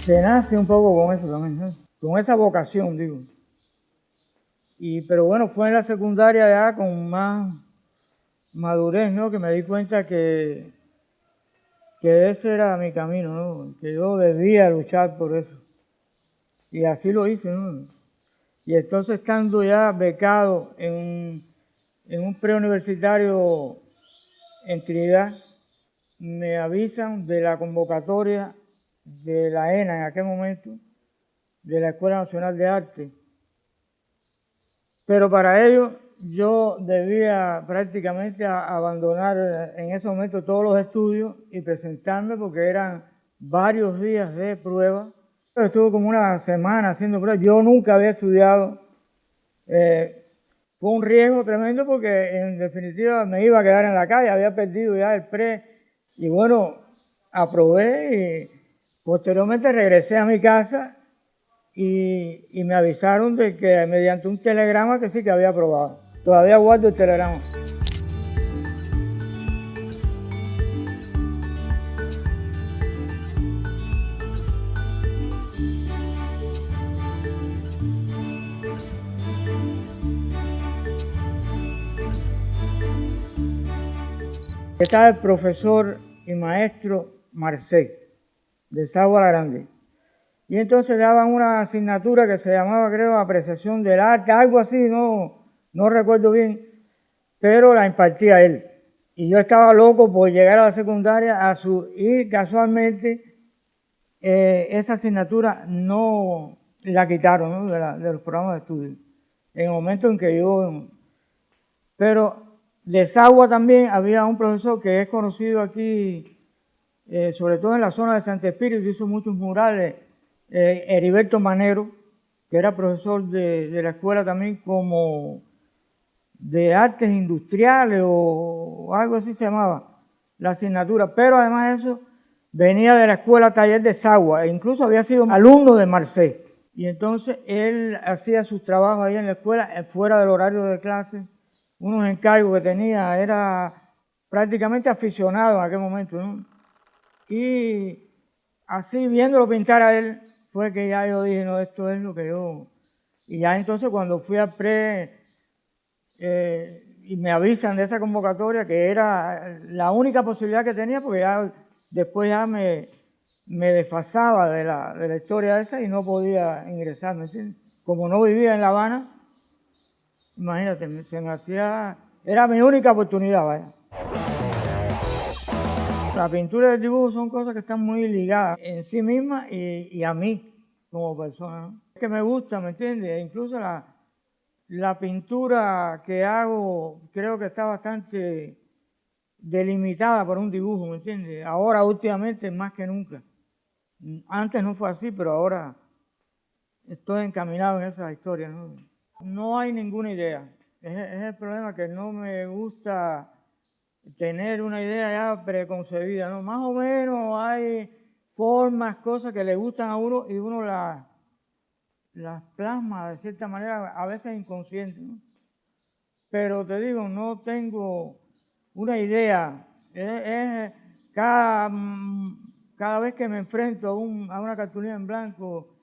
Se nace un poco con eso también, ¿no? Con esa vocación, digo. Pero bueno, fue en la secundaria ya con más madurez, ¿no? Que me di cuenta que ese era mi camino, ¿no? Que yo debía luchar por eso. Y así lo hice, ¿no? Y entonces estando ya becado en un preuniversitario en Trinidad, me avisan de la convocatoria de la ENA en aquel momento, de la Escuela Nacional de Arte. Pero para ello yo debía prácticamente abandonar en ese momento todos los estudios y presentarme porque eran varios días de prueba. Estuve como una semana haciendo pruebas. Yo nunca había estudiado. Fue un riesgo tremendo porque en definitiva me iba a quedar en la calle, había perdido ya el pre. Y bueno, aprobé y posteriormente regresé a mi casa y me avisaron de que mediante un telegrama que sí que había aprobado. Todavía guardo el telegrama. Estaba el profesor y maestro Marcé, de Sagua la Grande. Y entonces daban una asignatura que se llamaba, creo, apreciación del arte, algo así, no recuerdo bien, pero la impartía él. Y yo estaba loco por llegar a la secundaria y casualmente esa asignatura no la quitaron, ¿no? de los programas de estudio. En el momento en que yo... Pero de Sagua también había un profesor que es conocido aquí, sobre todo en la zona de Santo Espíritu, hizo muchos murales, Heriberto Manero, que era profesor de la escuela también como de artes industriales o algo así se llamaba la asignatura, pero además de eso venía de la escuela taller de Sagua e incluso había sido alumno de Marcé. Y entonces él hacía sus trabajos ahí en la escuela, fuera del horario de clase, unos encargos que tenía, era prácticamente aficionado en aquel momento, ¿no? Y así viéndolo pintar a él, fue que ya yo dije, no, esto es lo que yo... Y ya entonces cuando fui al pre, y me avisan de esa convocatoria, que era la única posibilidad que tenía, porque ya después ya me desfasaba de la historia esa y no podía ingresar, ¿me entiendes? Como no vivía en La Habana, imagínate, se me hacía... Era mi única oportunidad, vaya. La pintura y el dibujo son cosas que están muy ligadas en sí mismas y a mí como persona, ¿no? Es que me gusta, ¿me entiendes? E incluso la pintura que hago creo que está bastante delimitada por un dibujo, ¿me entiendes? Ahora últimamente más que nunca. Antes no fue así, pero ahora estoy encaminado en esa historia, ¿no? No hay ninguna idea. Es el problema, que no me gusta tener una idea ya preconcebida, ¿no? Más o menos hay formas, cosas que le gustan a uno y uno las plasma de cierta manera, a veces inconsciente, ¿no? Pero te digo, no tengo una idea. Cada vez que me enfrento a una cartulina en blanco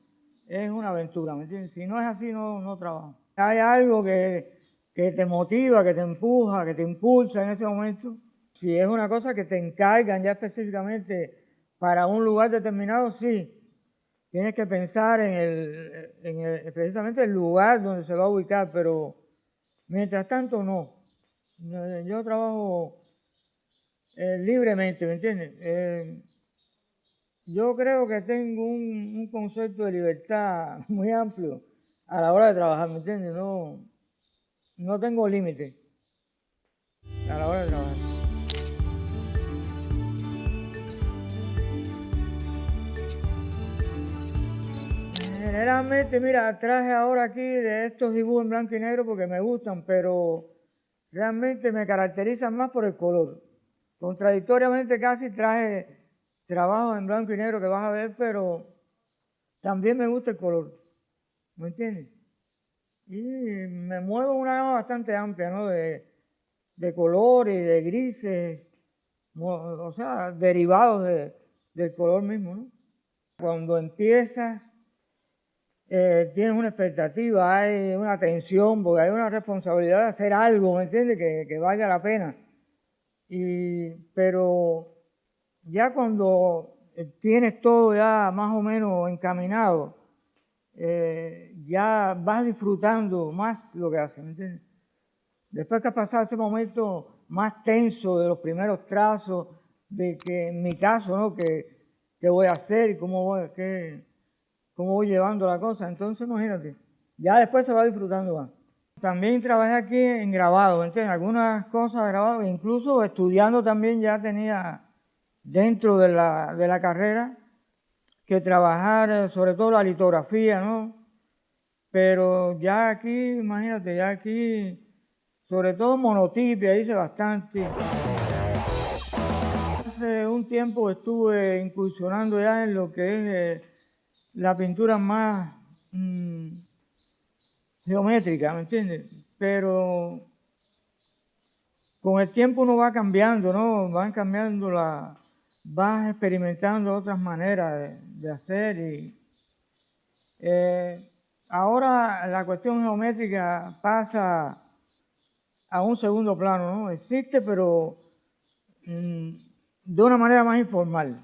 es una aventura, ¿me entiendes? Si no es así, no trabajo. Hay algo que te motiva, que te empuja, que te impulsa en ese momento. Si es una cosa que te encargan ya específicamente para un lugar determinado, sí. Tienes que pensar precisamente el lugar donde se va a ubicar, pero mientras tanto no. Yo trabajo libremente, ¿me entiendes? Yo creo que tengo un concepto de libertad muy amplio a la hora de trabajar, ¿me entiendes? No tengo límite a la hora de trabajar. Generalmente, mira, traje ahora aquí de estos dibujos en blanco y negro porque me gustan, pero realmente me caracterizan más por el color. Contradictoriamente casi traje trabajos en blanco y negro que vas a ver, pero también me gusta el color, ¿me entiendes? Y me muevo en una gama bastante amplia, ¿no? De colores, de grises, o sea, derivados del color mismo, ¿no? Cuando empiezas, tienes una expectativa, hay una tensión, porque hay una responsabilidad de hacer algo, ¿me entiendes? Que valga la pena. Pero ya cuando tienes todo ya más o menos encaminado, ya vas disfrutando más lo que haces, ¿me entiendes? Después que has pasado ese momento más tenso de los primeros trazos, de que en mi caso, ¿no? ¿Qué voy a hacer y cómo voy llevando la cosa? Entonces, imagínate, ya después se va disfrutando más. También trabajé aquí en grabado, ¿me entiendes? Algunas cosas grabadas, incluso estudiando también ya tenía dentro de la carrera que trabajar sobre todo la litografía, ¿no? Pero ya aquí, imagínate, ya aquí, sobre todo monotipia, hice bastante. Hace un tiempo estuve incursionando ya en lo que es la pintura más geométrica, ¿me entiendes? Pero con el tiempo uno va cambiando, ¿no? Vas cambiando vas experimentando otras maneras de hacer y ahora la cuestión geométrica pasa a un segundo plano, ¿no? Existe, pero de una manera más informal,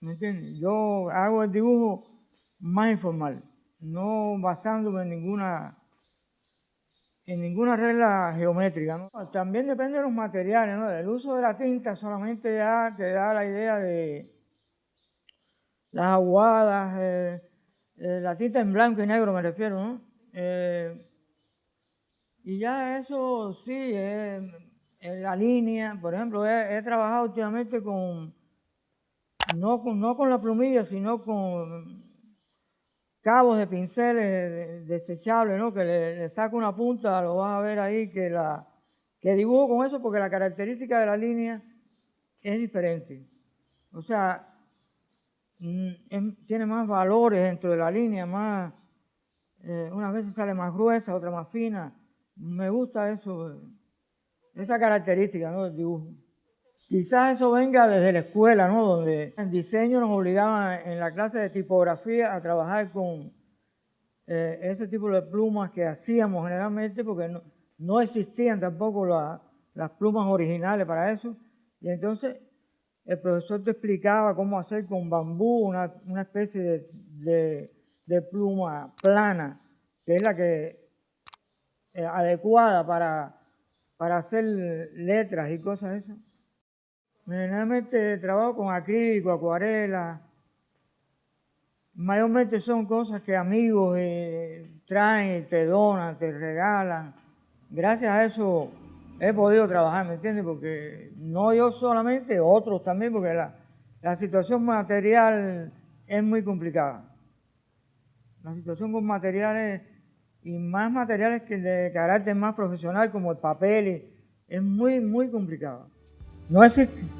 ¿me entiendes? Yo hago el dibujo más informal, no basándome en ninguna regla geométrica, ¿no? También depende de los materiales, ¿no? El uso de la tinta solamente ya te da la idea de las aguadas, la tinta en blanco y negro me refiero, ¿no? Y ya eso sí, en la línea, por ejemplo, he trabajado últimamente no con la plumilla, sino con cabos de pinceles desechables, ¿no? Que le saco una punta, lo vas a ver ahí, que dibujo con eso porque la característica de la línea es diferente. O sea, tiene más valores dentro de la línea, unas veces sale más gruesa, otra más fina. Me gusta eso, esa característica, ¿no? Del dibujo. Quizás eso venga desde la escuela, ¿no? Donde en diseño nos obligaban en la clase de tipografía a trabajar con ese tipo de plumas que hacíamos generalmente porque no existían tampoco las plumas originales para eso. Y entonces el profesor te explicaba cómo hacer con bambú una especie de pluma plana, que es la que adecuada para hacer letras y cosas de esas. Generalmente trabajo con acrílico, acuarela. Mayormente son cosas que amigos traen, te donan, te regalan. Gracias a eso he podido trabajar, ¿me entiendes? Porque no yo solamente, otros también, porque la situación material es muy complicada. La situación con materiales y más materiales que de carácter más profesional como el papel es muy, muy complicada. No existe.